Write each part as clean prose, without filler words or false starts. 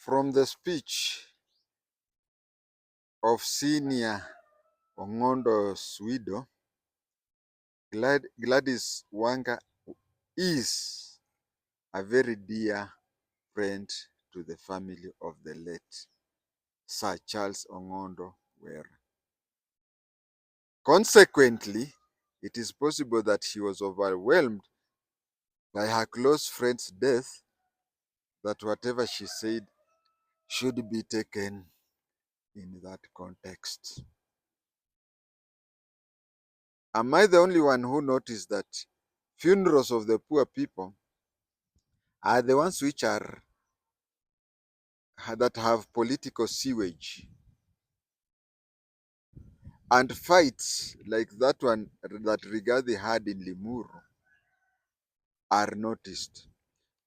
From the speech of senior Ong'ondo's widow, Gladys Wanga is a very dear friend to the family of the late Sir Charles Ong'ondo Were. Consequently, it is possible that she was overwhelmed by her close friend's death, that whatever she said should be taken in that context. Am I the only one who noticed that funerals of the poor people are the ones which are that have political sewage, and fights like that one that Rigathi had in Limuru are noticed?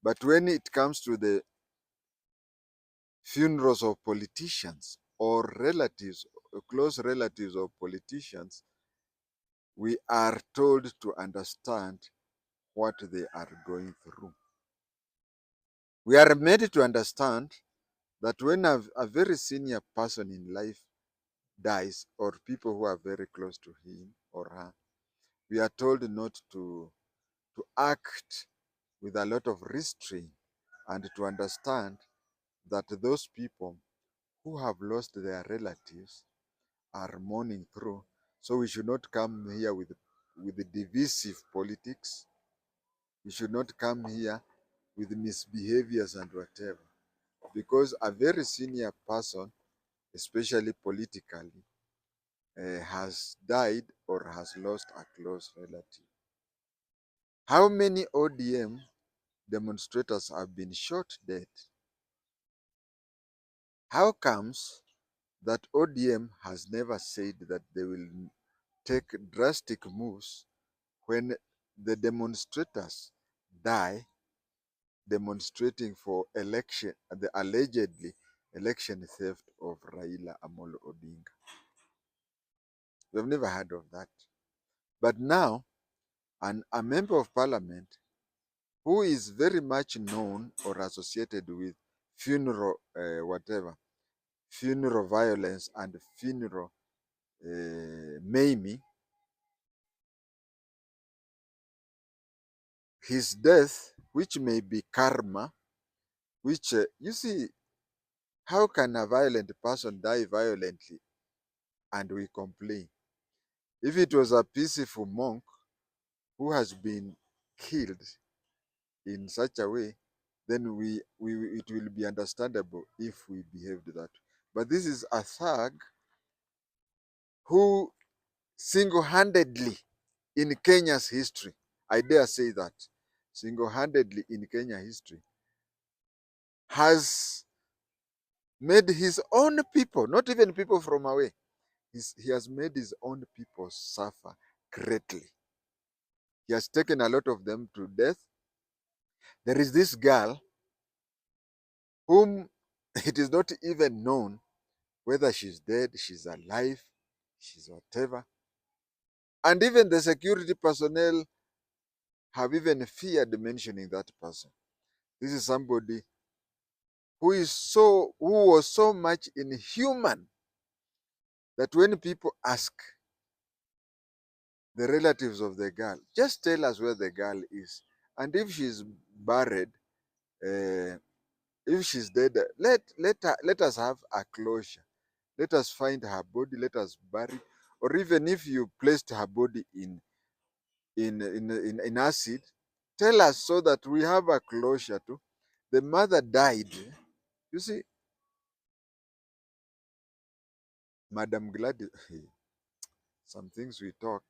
But when it comes to the funerals of politicians or relatives, close relatives of politicians, we are told to understand what they are going through. We are made to understand that when a very senior person in life dies, or people who are very close to him or her, we are told not to act with a lot of restraint, and to understand that those people who have lost their relatives are mourning through. So we should not come here with the divisive politics. We should not come here with misbehaviors and whatever. Because a very senior person, especially politically, has died or has lost a close relative. How many ODM demonstrators have been shot dead? How comes that ODM has never said that they will take drastic moves when the demonstrators die demonstrating for election, the allegedly election theft of Raila Amolo Odinga? We've never heard of that. But now, a member of parliament who is very much known or associated with funeral, funeral violence and funeral maiming, his death, which may be karma, which, you see, how can a violent person die violently and we complain? If it was a peaceful monk who has been killed in such a way, then it will be understandable if we behaved that way. But this is a thug who single-handedly in Kenya's history, I dare say that, single-handedly in Kenya history, has made his own people, not even people from away, he has made his own people suffer greatly. He has taken a lot of them to death. There is this girl whom it is not even known whether she's dead, she's alive, she's whatever. And even the security personnel have even feared mentioning that person. This is somebody who was so much inhuman that when people ask the relatives of the girl, just tell us where the girl is. And if she's buried, uh, if she's dead, let us have a closure. Let us find her body, let us bury. Or even if you placed her body in acid, tell us so that we have a closure too. The mother died. You see, Madam Gladys, some things we talk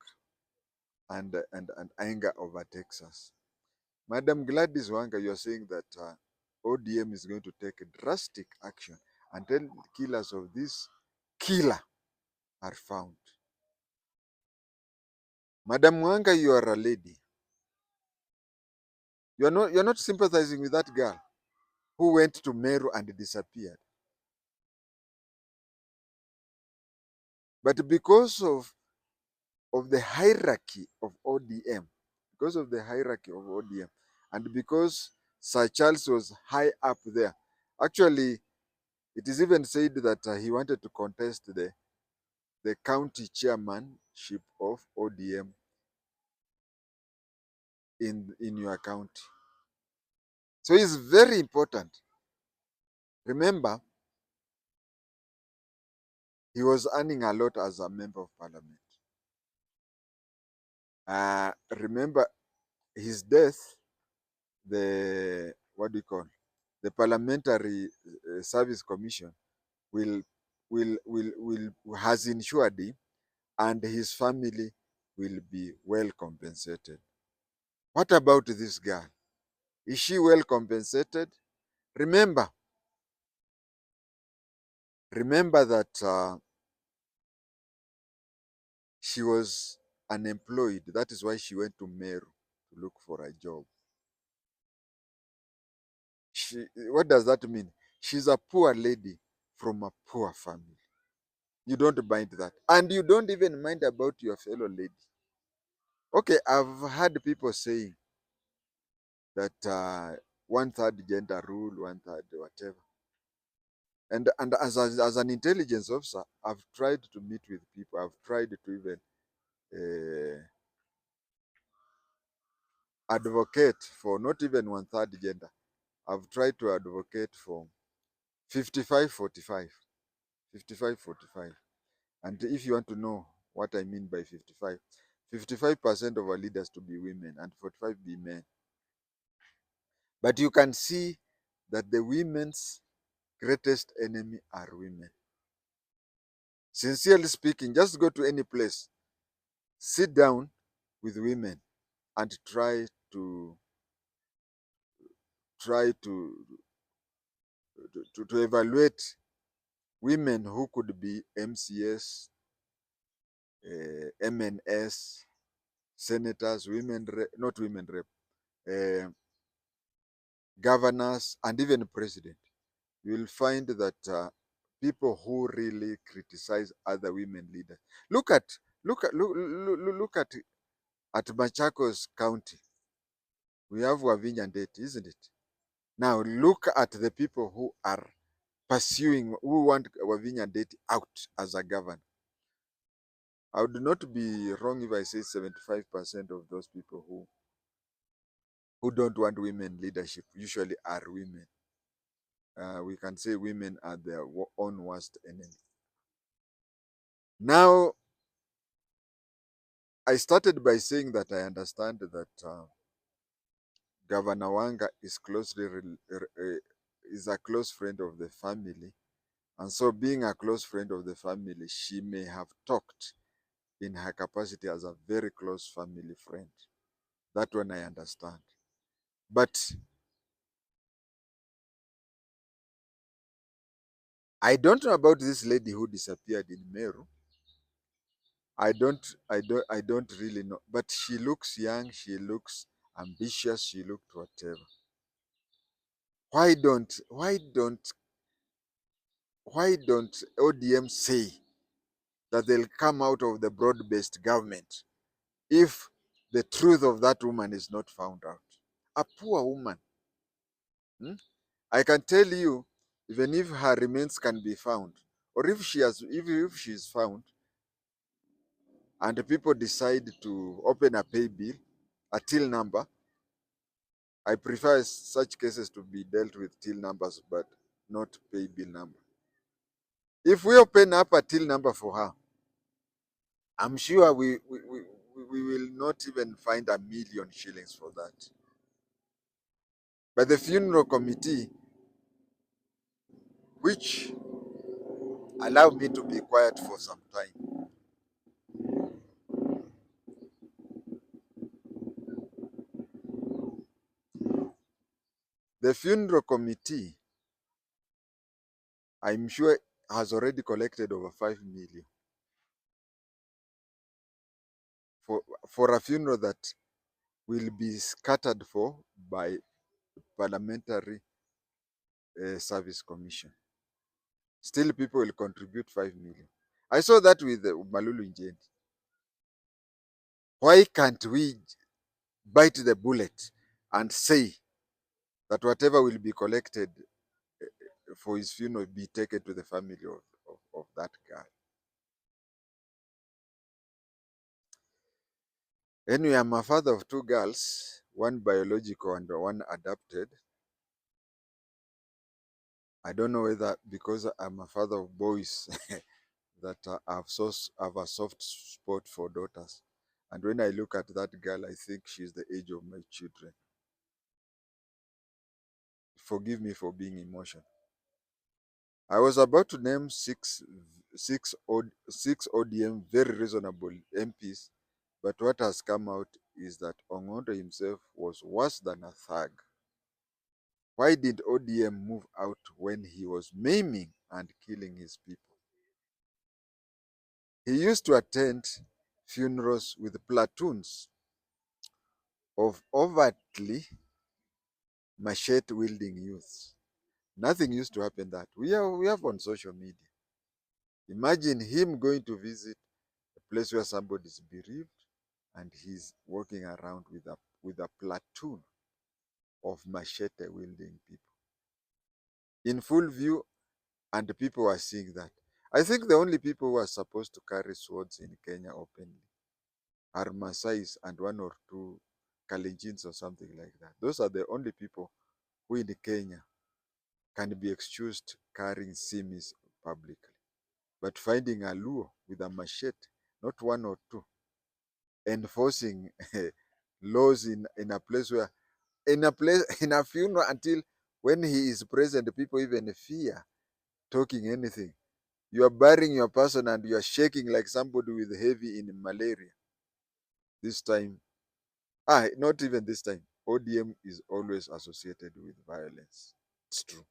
and anger overtakes us. Madam Gladys Wanga, you are saying that ODM is going to take drastic action until killers of this killer are found. Madam Wanga, you are a lady. You're not sympathizing with that girl who went to Meru and disappeared. But because of the hierarchy of ODM, and because Sir Charles was high up there, actually It is even said that he wanted to contest the county chairmanship of ODM in your county. So it's very important. Remember, he was earning a lot as a member of parliament. Remember his death, the what do you call the Parliamentary Service Commission will will has ensured him and his family will be well compensated. What about this girl? Is she well compensated? Remember, remember that she was unemployed. That is why she went to Meru to look for a job. What does that mean? She's a poor lady from a poor family. You don't mind that. And you don't even mind about your fellow lady. Okay, I've heard people saying that one third gender rule, one third whatever. And as an intelligence officer, I've tried to meet with people. I've tried to even advocate for not even one third gender. I've tried to advocate for 55-45. 55-45. And if you want to know what I mean by 55, 55% of our leaders to be women and 45 be men. But you can see that the women's greatest enemy are women. Sincerely speaking, just go to any place, sit down with women and try to evaluate women who could be MCS, MNS, senators, not women rep, governors, and even president. You will find that people who really criticize other women leaders. Look at at Machakos County. We have Wavinya Ndeti, isn't it? Now look at the people who are pursuing, who want Wavinya Ndeti out as a governor. I would not be wrong if I say 75% of those people who don't want women leadership usually are women. We can say women are their own worst enemy. Now, I started by saying that I understand that Governor Wanga is is a close friend of the family, and so being a close friend of the family, she may have talked in her capacity as a very close family friend. That one I understand. But I don't know about this lady who disappeared in Meru. I don't really know. But she looks young, she looks ambitious, she looked whatever. Why don't ODM say that they'll come out of the broad-based government if the truth of that woman is not found out? A poor woman. Hmm? I can tell you, even if her remains can be found, or if she is found, and people decide to open a pay bill, a till number, I prefer such cases to be dealt with till numbers, but not pay bill number. If we open up a till number for her, I'm sure we will not even find 1,000,000 shillings for that. But the funeral committee, which allowed me to be quiet for some time, the funeral committee, I'm sure, has already collected over 5 million for, for a funeral that will be scattered for by Parliamentary Service Commission. Still, people will contribute 5 million. I saw that with Malulu Njeni. Why can't we bite the bullet and say that whatever will be collected for his funeral be taken to the family of that guy. Anyway, I'm a father of two girls, one biological and one adopted. I don't know whether because I'm a father of boys that have a soft spot for daughters. And when I look at that girl, I think she's the age of my children. Forgive me for being emotional. I was about to name six ODM very reasonable MPs, but what has come out is that Ong'ondo himself was worse than a thug. Why did ODM move out when he was maiming and killing his people? He used to attend funerals with platoons of overtly machete-wielding youths. Nothing used to happen that. We have on social media. Imagine him going to visit a place where somebody is bereaved and he's walking around with a platoon of machete-wielding people in full view, and the people are seeing that. I think the only people who are supposed to carry swords in Kenya openly are Masais and one or two Kalenjins or something like that. Those are the only people who in Kenya can be excused carrying simis publicly. But finding a Luo with a machete, not one or two, enforcing laws in a place where, in a funeral, until when he is present, people even fear talking anything. You are burying your person and you are shaking like somebody with heavy in malaria. This time, not even this time, ODM is always associated with violence. It's true.